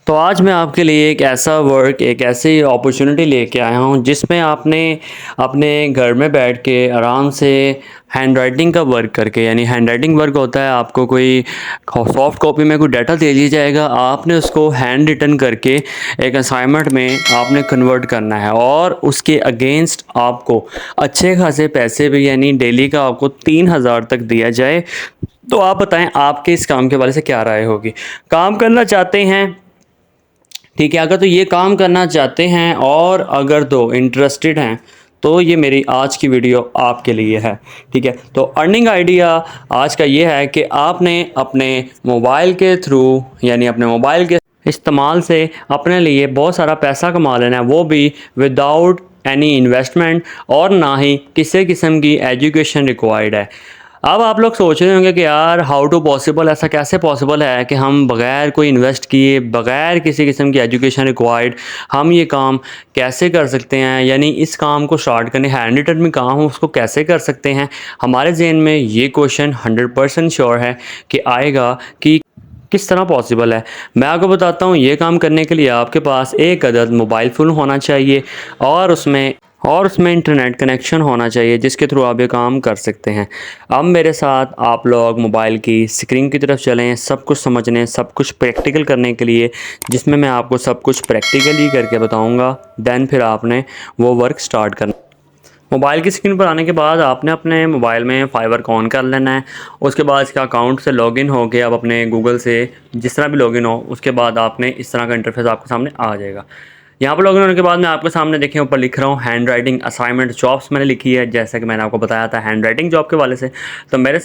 तो आज मैं आपके लिए एक ऐसा वर्क, एक ऐसी अपॉर्चुनिटी लेके आया हूँ जिसमें आपने अपने घर में बैठ के आराम से हैंड राइटिंग का वर्क करके, यानी हैंड राइटिंग वर्क होता है आपको कोई सॉफ्ट कॉपी में कोई डाटा दे दिया जाएगा, आपने उसको हैंड रिटन करके एक असाइनमेंट में आपने कन्वर्ट करना है और उसके अगेंस्ट आपको अच्छे खासे पैसे भी, यानी डेली का आपको 3,000 तक दिया जाए। तो आप बताएं आपके इस काम के बारे से क्या राय होगी। काम करना चाहते हैं, ठीक है, अगर तो ये काम करना चाहते हैं और अगर तो इंटरेस्टेड हैं तो ये मेरी आज की वीडियो आपके लिए है। ठीक है, तो अर्निंग आइडिया आज का ये है कि आपने अपने मोबाइल के थ्रू, यानी अपने मोबाइल के इस्तेमाल से अपने लिए बहुत सारा पैसा कमा लेना है, वो भी विदाउट एनी इन्वेस्टमेंट और ना ही किसी किस्म की एजुकेशन रिक्वायर्ड है। अब आप लोग सोच रहे होंगे कि यार हाउ टू पॉसिबल, ऐसा कैसे पॉसिबल है कि हम बग़ैर कोई इन्वेस्ट किए, बग़ैर किसी किस्म की एजुकेशन रिक्वायर्ड हम ये काम कैसे कर सकते हैं, यानी इस काम को स्टार्ट करने, हैंड रिटन में काम हो उसको कैसे कर सकते हैं। हमारे जहन में ये क्वेश्चन 100% श्योर है कि आएगा कि किस तरह पॉसिबल है। मैं आपको बताता हूँ, ये काम करने के लिए आपके पास एक अदद मोबाइल फ़ोन होना चाहिए और उसमें इंटरनेट कनेक्शन होना चाहिए जिसके थ्रू आप ये काम कर सकते हैं। अब मेरे साथ आप लोग मोबाइल की स्क्रीन की तरफ चलें, सब कुछ समझने, सब कुछ प्रैक्टिकल करने के लिए, जिसमें मैं आपको सब कुछ प्रैक्टिकली करके बताऊंगा। देन फिर आपने वो वर्क स्टार्ट करना। मोबाइल की स्क्रीन पर आने के बाद आपने अपने मोबाइल में फाइवर को ऑन कर लेना है। उसके बाद इसका अकाउंट से लॉगिन हो के, अब अपने गूगल से जिस तरह भी लॉगिन हो, उसके बाद आपने इस तरह का इंटरफेस आपके सामने आ जाएगा। यहाँ पर लॉगिन होने के बाद मैं आपके सामने देखें ऊपर लिख रहा हूँ हैंड राइटिंग असाइनमेंट जॉब्स मैंने लिखी है, जैसा कि मैंने आपको बताया था हैंड राइटिंग जॉब के वाले से। तो मेरे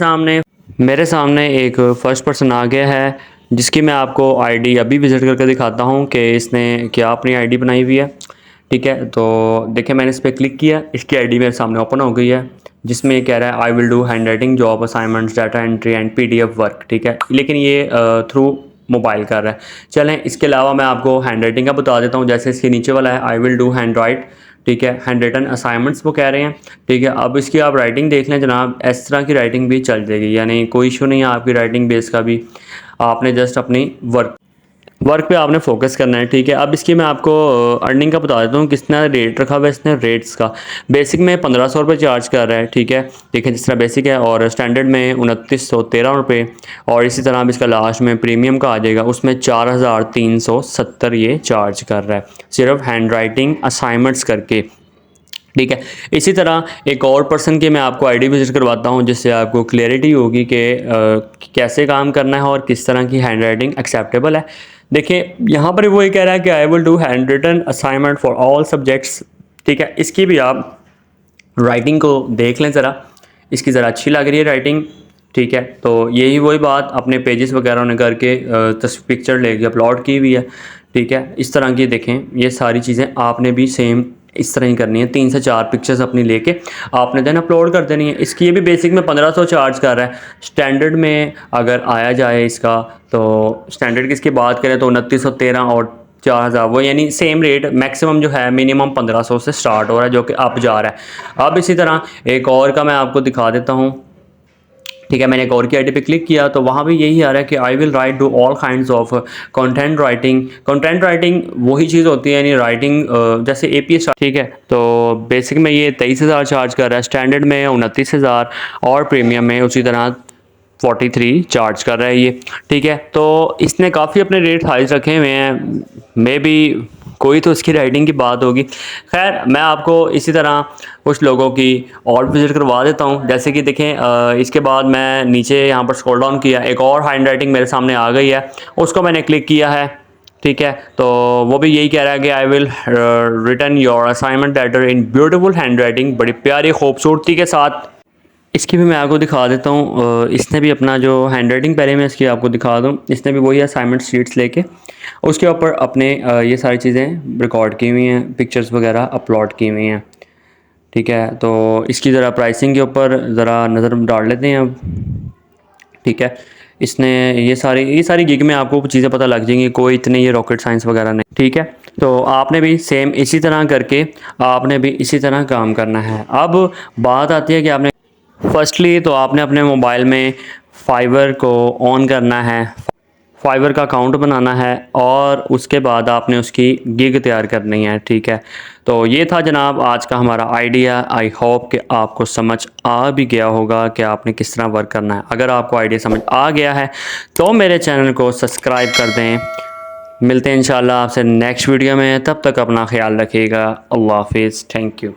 सामने एक फ़र्स्ट पर्सन आ गया है जिसकी मैं आपको आईडी अभी विज़िट करके दिखाता हूँ कि इसने क्या अपनी आईडी बनाई हुई है। ठीक है, तो देखिए मैंने इस पर क्लिक किया, इसकी आईडी मेरे सामने ओपन हो गई है जिसमें ये कह रहा है आई will do hand writing job assignments data entry and PDF work. ठीक है, लेकिन ये थ्रू मोबाइल कर रहा है। चलें, इसके अलावा मैं आपको हैंड राइटिंग का बता देता हूँ। जैसे इसके नीचे वाला है आई विल डू हैंड राइट, ठीक है, हैंड रिटन असाइनमेंट्स वो कह रहे हैं। ठीक है, अब इसकी आप राइटिंग देख लें जनाब, इस तरह की राइटिंग भी चल जाएगी, यानी कोई इशू नहीं है आपकी राइटिंग बेस का भी। आपने जस्ट अपनी वर्क पे आपने फोकस करना है। ठीक है, अब इसकी मैं आपको अर्निंग का बता देता हूँ कितना रेट रखा हुआ है इसने। रेट्स का बेसिक में 1,500 रुपये चार्ज कर रहा है। ठीक है, देखिए जिस तरह बेसिक है, और स्टैंडर्ड में 2,913 रुपये, और इसी तरह अब इसका लास्ट में प्रीमियम का आ जाएगा, उसमें 4,370 ये चार्ज कर रहा है सिर्फ हैंड राइटिंग असाइनमेंट्स करके। ठीक है, इसी तरह एक और पर्सन की मैं आपको आईडी विजिट करवाता हूं जिससे आपको क्लियरिटी होगी कि कैसे काम करना है और किस तरह की हैंड राइटिंग एक्सेप्टेबल है। देखिए यहाँ पर वो ये कह रहा है कि I will do handwritten assignment for all subjects. ठीक है, इसकी भी आप राइटिंग को देख लें ज़रा, इसकी ज़रा अच्छी लग रही है राइटिंग। ठीक है, तो यही वही बात अपने पेजेस वगैरह उन्हें करके पिक्चर लेके अपलोड की हुई है। ठीक है, इस तरह की देखें, ये सारी चीज़ें आपने भी सेम इस तरह ही करनी है। 3 से 4 पिक्चर्स अपनी लेके आपने देन अपलोड कर देनी है। इसकी ये भी बेसिक में 1,500 चार्ज कर रहा है। स्टैंडर्ड में अगर आया जाए इसका, तो स्टैंडर्ड की इसकी बात करें तो 2,913 और 4,000, वो यानी सेम रेट। मैक्सिमम जो है मिनिमम 1,500 से स्टार्ट हो रहा है, जो कि अप जा रहा है। अब इसी तरह एक और का मैं आपको दिखा देता हूँ। ठीक है, मैंने एक और की आईडी पे क्लिक किया तो वहाँ भी यही आ रहा है कि I will write do all kinds of content writing. Content writing वही चीज़ होती है, यानी राइटिंग जैसे एपीएस। ठीक है, तो बेसिक में ये 23,000 चार्ज कर रहा है, स्टैंडर्ड में 29,000 और प्रीमियम में उसी तरह 43 चार्ज कर रहा है ये। ठीक है, तो इसने काफ़ी अपने रेट हाई रखे हुए हैं, मे बी कोई तो इसकी राइटिंग की बात होगी। खैर, मैं आपको इसी तरह कुछ लोगों की और विजिट करवा देता हूँ। जैसे कि देखें, इसके बाद मैं नीचे यहाँ पर स्क्रॉल डाउन किया, एक और हैंड राइटिंग मेरे सामने आ गई है, उसको मैंने क्लिक किया है। ठीक है, तो वो भी यही कह रहा है कि I will return your assignment later in beautiful handwriting, बड़ी प्यारी खूबसूरती के साथ। इसकी भी मैं आपको दिखा देता हूँ। इसने भी अपना जो हैंड राइटिंग, पहले मैं इसकी आपको दिखा दूँ, इसने भी वही असाइनमेंट शीट्स लेके उसके ऊपर अपने ये सारी चीज़ें रिकॉर्ड की हुई हैं, पिक्चर्स वगैरह अपलोड की हुई हैं। ठीक है, तो इसकी ज़रा प्राइसिंग के ऊपर ज़रा नज़र डाल लेते हैं अब। ठीक है, इसने ये सारी गिग में आपको चीज़ें पता लग जाएंगी, कोई इतने ये रॉकेट साइंस वगैरह नहीं। ठीक है, तो आपने भी सेम इसी तरह करके आपने भी इसी तरह काम करना है। अब बात आती है कि आपने फर्स्टली तो आपने अपने मोबाइल में फाइवर को ऑन करना है। फाइवर का अकाउंट बनाना है और उसके बाद आपने उसकी गिग तैयार करनी है। ठीक है, तो ये था जनाब आज का हमारा आइडिया। आई होप कि आपको समझ आ भी गया होगा कि आपने किस तरह वर्क करना है। अगर आपको आइडिया समझ आ गया है तो मेरे चैनल को सब्सक्राइब कर दें। मिलते हैं इंशाल्लाह आपसे नेक्स्ट वीडियो में, तब तक अपना ख्याल रखिएगा। अल्लाह हाफिज़, थैंक यू।